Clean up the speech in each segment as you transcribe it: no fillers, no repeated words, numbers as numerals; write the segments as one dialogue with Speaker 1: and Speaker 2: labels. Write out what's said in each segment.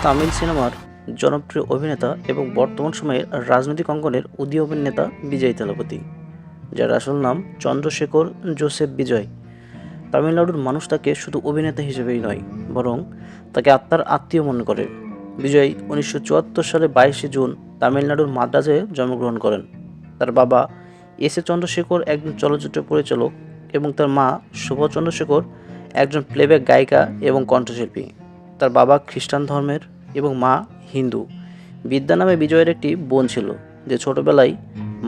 Speaker 1: তামিল সিনেমার জনপ্রিয় অভিনেতা এবং বর্তমান সময়ের রাজনৈতিক অঙ্গনের উদীয়মান অভিনেতা বিজয় থালাপতি, যার আসল নাম চন্দ্রশেখর জোসেফ বিজয়। তামিলনাড়ুর মানুষ তাকে শুধু অভিনেতা হিসেবেই নয়, বরং তাকে আত্মার আত্মীয় মনে করে। বিজয় 1974 সালে 22শে জুন তামিলনাড়ুর মাদ্রাজে জন্মগ্রহণ করেন। তার বাবা এস এ চন্দ্রশেখর একজন চলচ্চিত্র পরিচালক এবং তার মা শুভ চন্দ্রশেখর একজন প্লেব্যাক গায়িকা এবং কণ্ঠশিল্পী। তার বাবা খ্রিস্টান ধর্মের এবং মা হিন্দু। বিদ্যা নামে বিজয়ের একটি বোন ছিল, যে ছোটবেলায়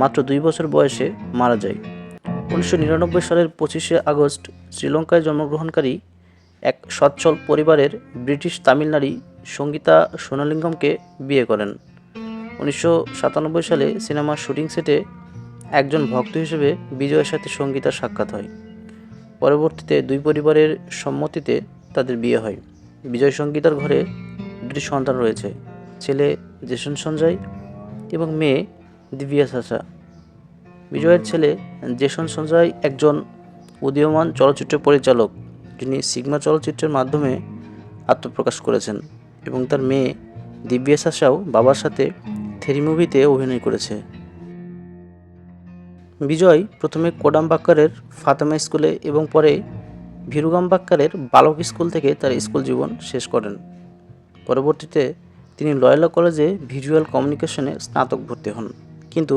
Speaker 1: মাত্র 2 বছর বয়সে মারা যায়। 1999 সালের 25শে আগস্ট শ্রীলঙ্কায় জন্মগ্রহণকারী এক সচ্ছল পরিবারের ব্রিটিশ তামিল নারী সঙ্গীতা সোনালিঙ্গমকে বিয়ে করেন। 1997 সালে সিনেমার শুটিং সেটে একজন ভক্ত হিসেবে বিজয়ের সাথে সঙ্গীতার সাক্ষাৎ হয়। পরবর্তীতে দুই পরিবারের সম্মতিতে তাদের বিয়ে হয়। বিজয় সঙ্গীতার ঘরে দুটি সন্তান রয়েছে, ছেলে জেসন সঞ্জয় এবং মেয়ে দিব্যা সাশা। বিজয়ের ছেলে জেসন সঞ্জয় একজন উদীয়মান চলচ্চিত্র পরিচালক, যিনি সিগমা চলচ্চিত্রের মাধ্যমে আত্মপ্রকাশ করেছেন, এবং তার মেয়ে দিব্যা সাশাও বাবার সাথে থেরি মুভিতে অভিনয় করেছে। বিজয় প্রথমে কোডাম্বাক্কারের ফাতেমা স্কুলে এবং পরে ভিরুগাম্বাক্কারের বালক স্কুল থেকে তার স্কুল জীবন শেষ করেন। পরবর্তীতে তিনি লয়লা কলেজে ভিজুয়াল কমিউনিকেশনে স্নাতক ভর্তি হন, কিন্তু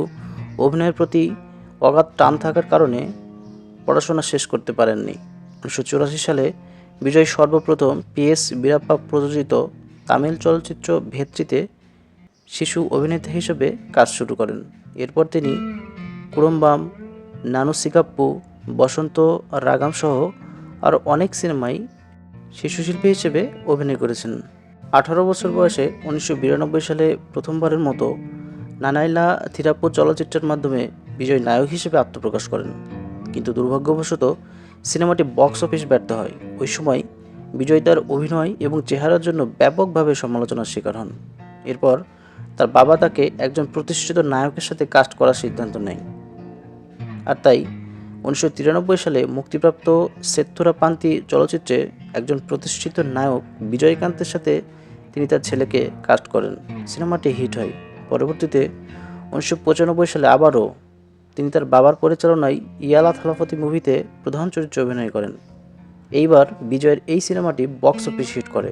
Speaker 1: অভিনয়ের প্রতি অগাধ টান থাকার কারণে পড়াশোনা শেষ করতে পারেননি। 1984 সালে বিজয় সর্বপ্রথম PS বীরাপ্পা প্রযোজিত তামিল চলচ্চিত্র ভেত্রিতে শিশু অভিনেতা হিসেবে কাজ শুরু করেন। এরপর তিনি কুড়ম্বাম, নানু সিকাপ্পু, বসন্ত রাগাম সহ আরও অনেক সিনেমায় শিশুশিল্পী হিসেবে অভিনয় করেছেন। 18 বছর বয়সে 1992 সালে প্রথমবারের মতো নানাইলা থিরাপ্পু চলচ্চিত্রের মাধ্যমে বিজয় নায়ক হিসেবে আত্মপ্রকাশ করেন, কিন্তু দুর্ভাগ্যবশত সিনেমাটি বক্স অফিস ব্যর্থ হয়। ওই সময় বিজয় তার অভিনয় এবং চেহারার জন্য ব্যাপকভাবে সমালোচনার শিকার হন। এরপর তার বাবা তাকে একজন প্রতিষ্ঠিত নায়কের সাথে কাস্ট করার সিদ্ধান্ত নেয়, আর তাই 1993 সালে মুক্তিপ্রাপ্ত সেত্থুরা পান্তি চলচ্চিত্রে একজন প্রতিষ্ঠিত নায়ক বিজয়কান্তের সাথে তিনি তার ছেলেকে কাস্ট করেন। সিনেমাটি হিট হয়। পরবর্তীতে 1995 সালে আবারও তিনি তার বাবার পরিচালনায় ইয়ালা থালাপতি মুভিতে প্রধান চরিত্রে অভিনয় করেন। এইবার বিজয়ের এই সিনেমাটি বক্স অফিস হিট করে।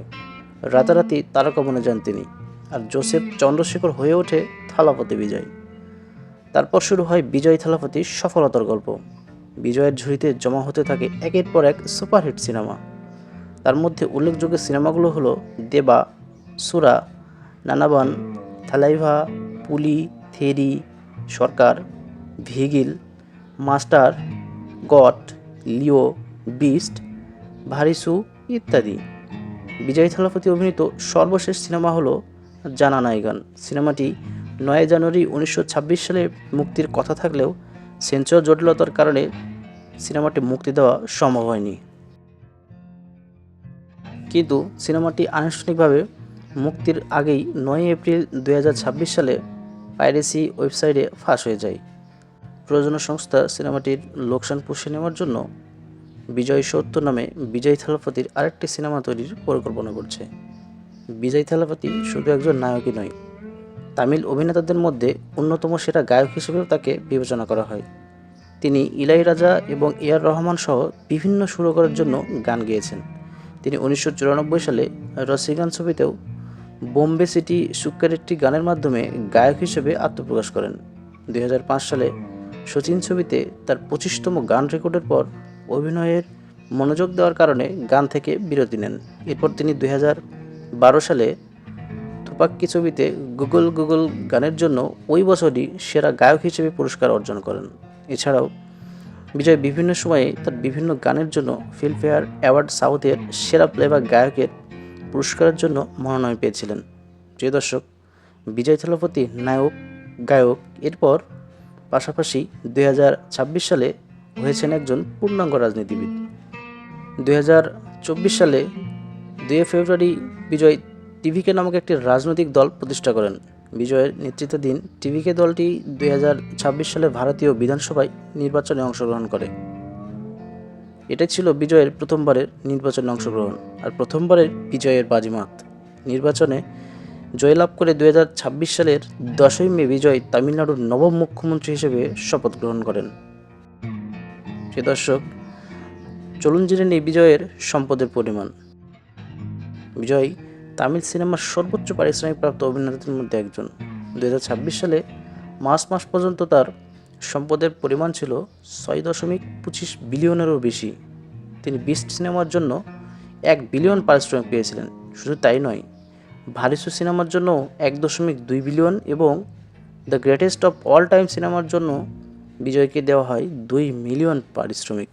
Speaker 1: রাতারাতি তারকা বনে যান তিনি, আর জোসেফ চন্দ্রশেখর হয়ে ওঠে থালাপতি বিজয়। তারপর শুরু হয় বিজয় থালাপতির সফলতার গল্প। বিজয়ের ঝুড়িতে জমা হতে থাকে একের পর এক সুপারহিট সিনেমা। তার মধ্যে উল্লেখযোগ্য সিনেমাগুলো হলো দেবা, সুরা, নানাবান, থালাইভা, পুলি, থেরি, সরকার, ভিগিল, মাস্টার, গট, লিও, বিস্ট, ভারিসু ইত্যাদি। বিজয় থালাপতি অভিনীত সর্বশেষ সিনেমা হলো জানা নাইগান। সিনেমাটি 9 জানুয়ারি 1926 সালে মুক্তির কথা থাকলেও সেন্সর জটিলতার কারণে সিনেমাটি মুক্তি দেওয়া সম্ভব হয়নি। কিন্তু সিনেমাটি আনুষ্ঠানিকভাবে মুক্তির আগেই 9 এপ্রিল 2026 সালে পাইরেসি ওয়েবসাইটে ফাঁস হয়ে যায়। প্রযোজনা সংস্থা সিনেমাটির লোকসান পুষিয়ে নেওয়ার জন্য বিজয় 70 নামে বিজয় থালাপতির আরেকটি সিনেমা তৈরির পরিকল্পনা করছে। বিজয় থালাপতি শুধু একজন নায়কই নয়, তামিল অভিনেতাদের মধ্যে অন্যতম সেরা গায়ক হিসেবেও তাকে বিবেচনা করা হয়। তিনি ইলাইয়ারাজা এবং এ.আর রহমান সহ বিভিন্ন সুরকারের জন্য গান গেয়েছেন। তিনি 1994 সালে রসিগান ছবিতেও বোম্বে সিটি সুক্কারেট্টি গানের মাধ্যমে গায়ক হিসেবে আত্মপ্রকাশ করেন। 2005 সালে শচীন ছবিতে তার 25তম গান রেকর্ডের পর অভিনয়ের মনোযোগ দেওয়ার কারণে গান থেকে বিরতি নেন। এরপর তিনি 2012 সালে থুপাক্কি ছবিতে গুগল গুগল গানের জন্য ওই বছরই সেরা গায়ক হিসেবে পুরস্কার অর্জন করেন। এছাড়াও বিজয় বিভিন্ন সময়ে তার বিভিন্ন গানের জন্য ফিল্মফেয়ার অ্যাওয়ার্ড সাউথের সেরা প্লেব্যাক গায়কের পুরস্কারের জন্য মনোনয়ন পেয়েছিলেন। প্রিয় দর্শক, বিজয় থালাপতি নায়ক, গায়ক, এরপর পাশাপাশি 2026 সালে হয়েছেন একজন পূর্ণাঙ্গ রাজনীতিবিদ। 2024 সালে 2 ফেব্রুয়ারি বিজয় টিভিকে নামক একটি রাজনৈতিক দল প্রতিষ্ঠা করেন। বিজয়ের নেতৃত্বাধীন টিভিকে দলটি 2026 সালে ভারতীয় বিধানসভায় নির্বাচনে অংশগ্রহণ করে। এটাই ছিল বিজয়ের প্রথমবারের নির্বাচনে অংশগ্রহণ আর প্রথমবারের বিজয়ের বাজিমাত। নির্বাচনে জয়লাভ করে 2026 সালের 10ই মে বিজয় তামিলনাড়ুর নবম মুখ্যমন্ত্রী হিসেবে শপথ গ্রহণ করেন। প্রিয় দর্শক, চলুন জেনে নিই বিজয়ের সম্পদের পরিমাণ। বিজয় তামিল সিনেমার সর্বোচ্চ পারিশ্রমিকপ্রাপ্ত অভিনেতাদের মধ্যে একজন। 2026 সালে মার্চ মাস পর্যন্ত তার সম্পদের পরিমাণ ছিল 6.25 বিলিয়নেরও বেশি। তিনি বিস্ট সিনেমার জন্য 1 বিলিয়ন পারিশ্রমিক পেয়েছিলেন। শুধু তাই নয়, ভারিসু সিনেমার জন্য 1.2 বিলিয়ন এবং the greatest of all time সিনেমার জন্য বিজয়কে দেওয়া হয় 2 মিলিয়ন পারিশ্রমিক।